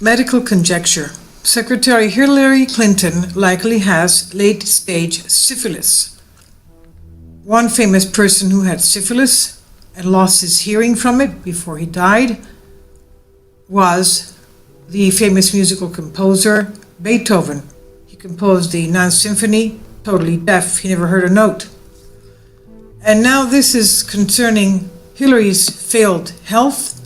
Medical conjecture. Secretary Hillary Clinton likely has late-stage syphilis. One famous person who had syphilis and lost his hearing from it before he died was the famous musical composer Beethoven. He composed the Ninth Symphony, totally deaf. He never heard a note. And now this is concerning Hillary's failed health.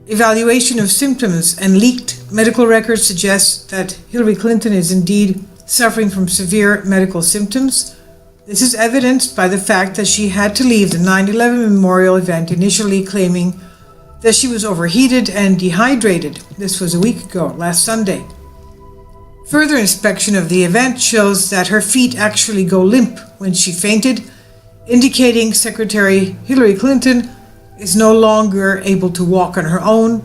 Evaluation of symptoms and leaked medical records suggest that Hillary Clinton is indeed suffering from severe medical symptoms. This is evidenced by the fact that she had to leave the 9/11 memorial event initially claiming that she was overheated and dehydrated. This was a week ago, last Sunday. Further inspection of the event shows that her feet actually go limp when she fainted, indicating Secretary Hillary Clinton is no longer able to walk on her own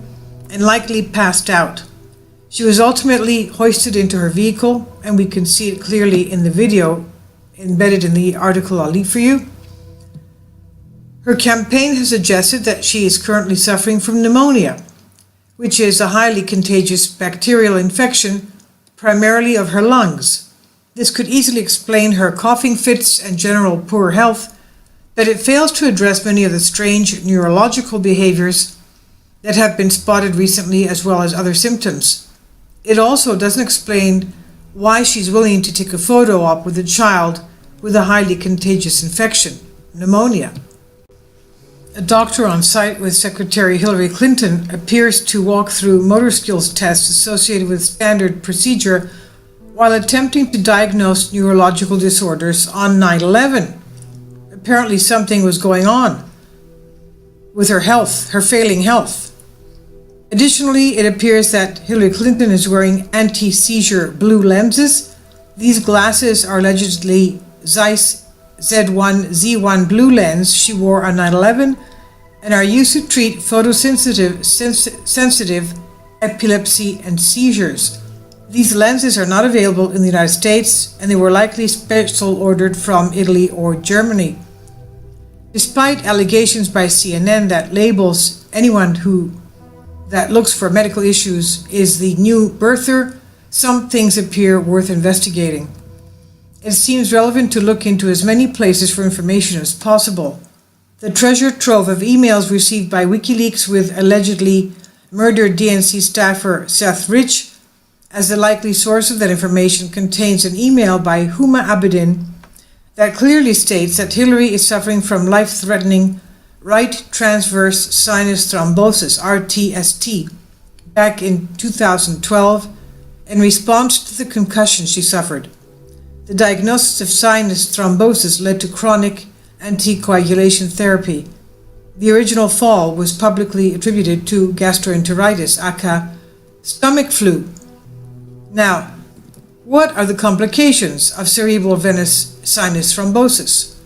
and likely passed out. She was ultimately hoisted into her vehicle, and we can see it clearly in the video embedded in the article I'll leave for you. Her campaign has suggested that she is currently suffering from pneumonia, which is a highly contagious bacterial infection, primarily of her lungs. This could easily explain her coughing fits and general poor health, but it fails to address many of the strange neurological behaviors that have been spotted recently, as well as other symptoms. It also doesn't explain why she's willing to take a photo op with a child with a highly contagious infection, pneumonia. A doctor on site with Secretary Hillary Clinton appears to walk through motor skills tests associated with standard procedure while attempting to diagnose neurological disorders on 9/11. Apparently something was going on with her health, her failing health. Additionally, it appears that Hillary Clinton is wearing anti-seizure blue lenses. These glasses are allegedly Zeiss Z1 blue lens she wore on 9/11 and are used to treat photosensitive epilepsy and seizures. These lenses are not available in the United States, and they were likely special ordered from Italy or Germany. Despite allegations by CNN that labels anyone that looks for medical issues is the new birther, some things appear worth investigating. It seems relevant to look into as many places for information as possible. The treasure trove of emails received by WikiLeaks with allegedly murdered DNC staffer Seth Rich as the likely source of that information contains an email by Huma Abedin that clearly states that Hillary is suffering from life-threatening right transverse sinus thrombosis, RTST, back in 2012 in response to the concussion she suffered. The diagnosis of sinus thrombosis led to chronic anticoagulation therapy. The original fall was publicly attributed to gastroenteritis, aka stomach flu. Now, what are the complications of cerebral venous sinus thrombosis?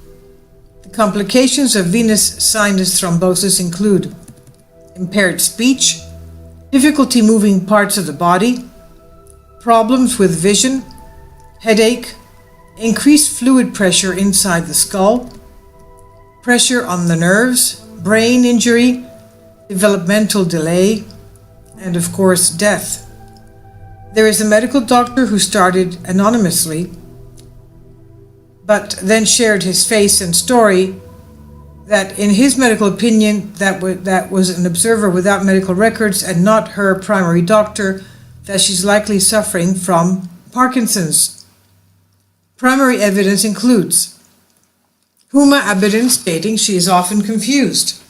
The complications of venous sinus thrombosis include impaired speech, difficulty moving parts of the body, problems with vision, headache, increased fluid pressure inside the skull, pressure on the nerves, brain injury, developmental delay, and of course death. There is a medical doctor who started anonymously, but then shared his face and story that in his medical opinion that was an observer without medical records and not her primary doctor, that she's likely suffering from Parkinson's. Primary evidence includes Huma Abedin stating she is often confused.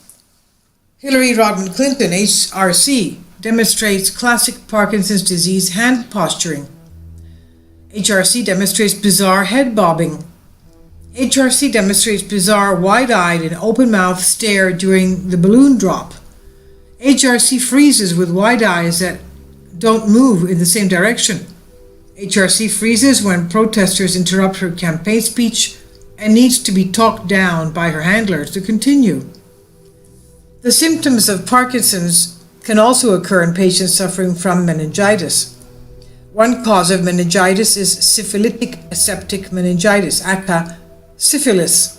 Hillary Rodham Clinton, HRC, demonstrates classic Parkinson's disease hand posturing. HRC demonstrates bizarre head bobbing. HRC demonstrates bizarre wide-eyed and open-mouthed stare during the balloon drop. HRC freezes with wide eyes that don't move in the same direction. HRC freezes when protesters interrupt her campaign speech and needs to be talked down by her handlers to continue. The symptoms of Parkinson's can also occur in patients suffering from meningitis. One cause of meningitis is syphilitic aseptic meningitis, aka syphilis.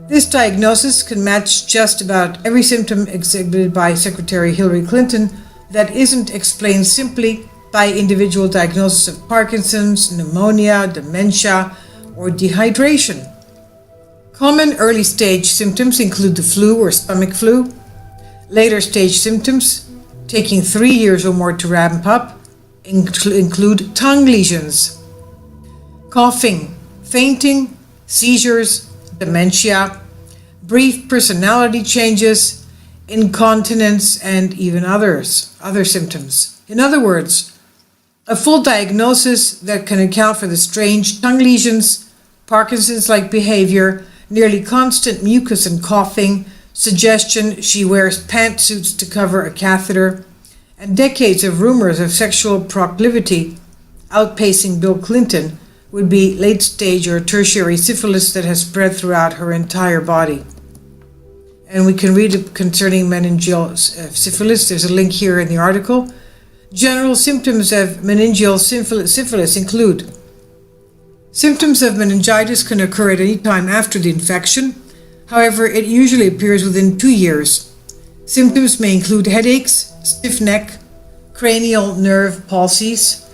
This diagnosis can match just about every symptom exhibited by Secretary Hillary Clinton, that isn't explained simply by individual diagnosis of Parkinson's, pneumonia, dementia, or dehydration. Common early stage symptoms include the flu or stomach flu. Later stage symptoms, taking 3 years or more to ramp up, include tongue lesions, coughing, fainting, seizures, dementia, brief personality changes, incontinence, and even other symptoms. In other words, a full diagnosis that can account for the strange tongue lesions, Parkinson's-like behavior, nearly constant mucus and coughing, suggestion she wears pantsuits to cover a catheter, and decades of rumors of sexual proclivity outpacing Bill Clinton would be late-stage or tertiary syphilis that has spread throughout her entire body. And we can read concerning meningeal syphilis. There's a link here in the article. General symptoms of meningeal syphilis include: symptoms of meningitis can occur at any time after the infection. However, it usually appears within 2 years. Symptoms may include headaches, stiff neck, cranial nerve palsies,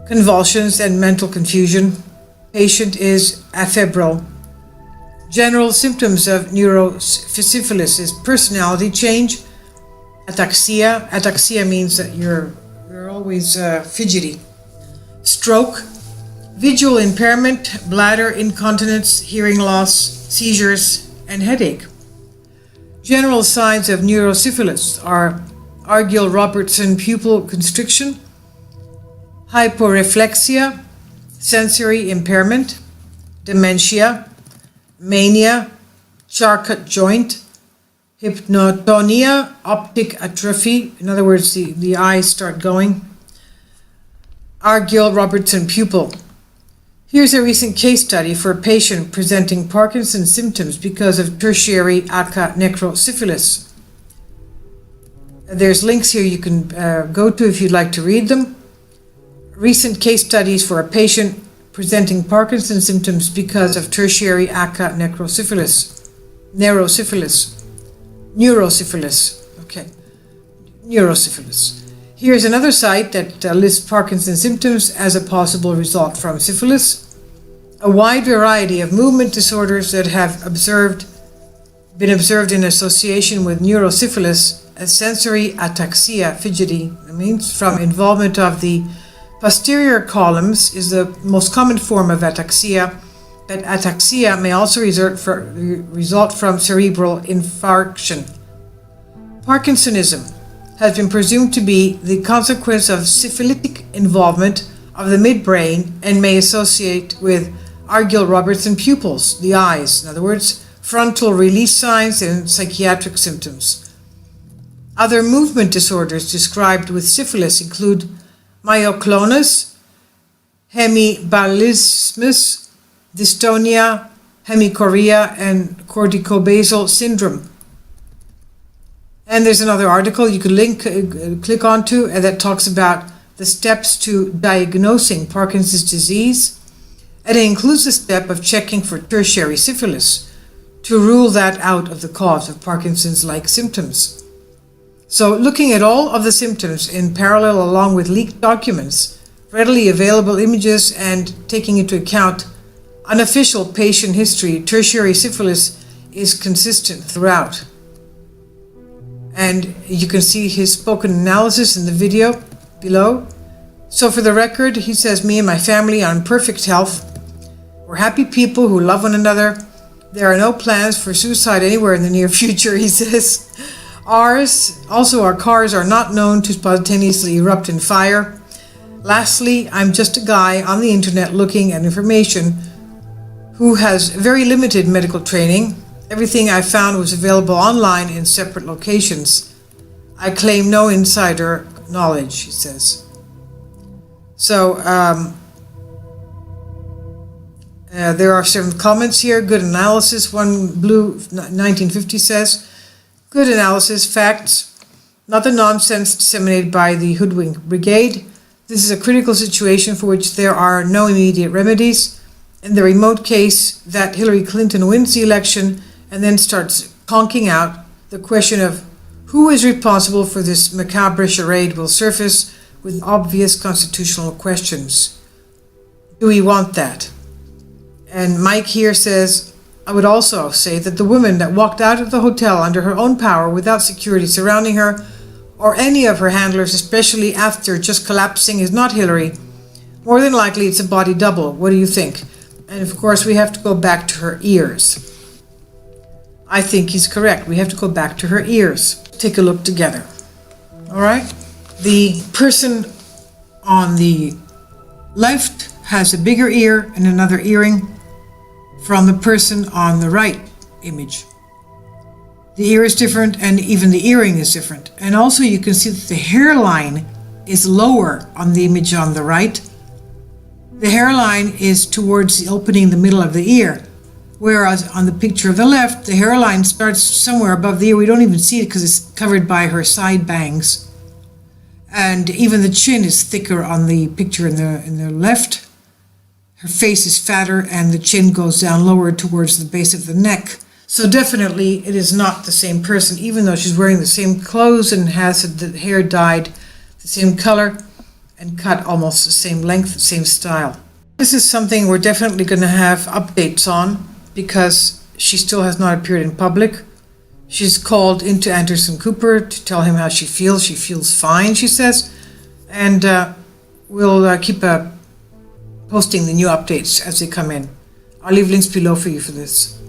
convulsions, and mental confusion. Patient is afebrile. General symptoms of neurosyphilis is personality change, ataxia. Ataxia means that you're always fidgety. Stroke, visual impairment, bladder incontinence, hearing loss, seizures, and headache. General signs of neurosyphilis are Argyll-Robertson pupil constriction, hyporeflexia, sensory impairment, dementia, mania, Charcot joint, hypnotonia, optic atrophy, in other words, the eyes start going, Argyll-Robertson pupil. Here's a recent case study for a patient presenting Parkinson's symptoms because of tertiary necrosyphilis. There's links here you can go to if you'd like to read them. Recent case studies for a patient presenting Parkinson's symptoms because of tertiary necrosyphilis. Neurosyphilis. Here's another site that lists Parkinson's symptoms as a possible result from syphilis. A wide variety of movement disorders that have been observed in association with neurosyphilis as sensory ataxia, fidgety, from involvement of the posterior columns is the most common form of ataxia, but ataxia may also result from cerebral infarction. Parkinsonism has been presumed to be the consequence of syphilitic involvement of the midbrain and may associate with Argyll-Robertson pupils, the eyes, in other words, frontal release signs and psychiatric symptoms. Other movement disorders described with syphilis include myoclonus, hemibalismus, dystonia, hemichorea, and corticobasal syndrome. And there's another article you could click onto that talks about the steps to diagnosing Parkinson's disease. And it includes the step of checking for tertiary syphilis to rule that out of the cause of Parkinson's-like symptoms. So looking at all of the symptoms in parallel along with leaked documents, readily available images, and taking into account unofficial patient history, tertiary syphilis is consistent throughout. And you can see his spoken analysis in the video below. So for the record, he says, me and my family are in perfect health. We're happy people who love one another. There are no plans for suicide anywhere in the near future, he says. Our cars are not known to spontaneously erupt in fire. Lastly, I'm just a guy on the internet looking at information who has very limited medical training. Everything I found was available online in separate locations. I claim no insider knowledge, he says. So, there are some comments here. Good analysis. One Blue 1950 says, good analysis, facts, not the nonsense disseminated by the hoodwink brigade. This is a critical situation for which there are no immediate remedies. In the remote case that Hillary Clinton wins the election and then starts conking out the question of Who is responsible for this macabre charade will surface with obvious constitutional questions. Do we want that? And Mike here says, I would also say that the woman that walked out of the hotel under her own power without security surrounding her, or any of her handlers, especially after just collapsing, is not Hillary. More than likely it's a body double. What do you think? And of course we have to go back to her ears. I think he's correct. We have to go back to her ears. Take a look together. All right? The person on the left has a bigger ear and another earring from the person on the right image. The ear is different and even the earring is different. And also you can see that the hairline is lower on the image on the right. The hairline is towards the opening, the middle of the ear. Whereas on the picture of the left, the hairline starts somewhere above the ear. We don't even see it because it's covered by her side bangs. And even the chin is thicker on the picture in the left. Her face is fatter and the chin goes down lower towards the base of the neck. So definitely it is not the same person, even though she's wearing the same clothes and has the hair dyed the same color and cut almost the same length, the same style. This is something we're definitely going to have updates on because she still has not appeared in public. She's called into Anderson Cooper to tell him how she feels. She feels fine, she says. And we'll keep posting the new updates as they come in. I'll leave links below for you for this.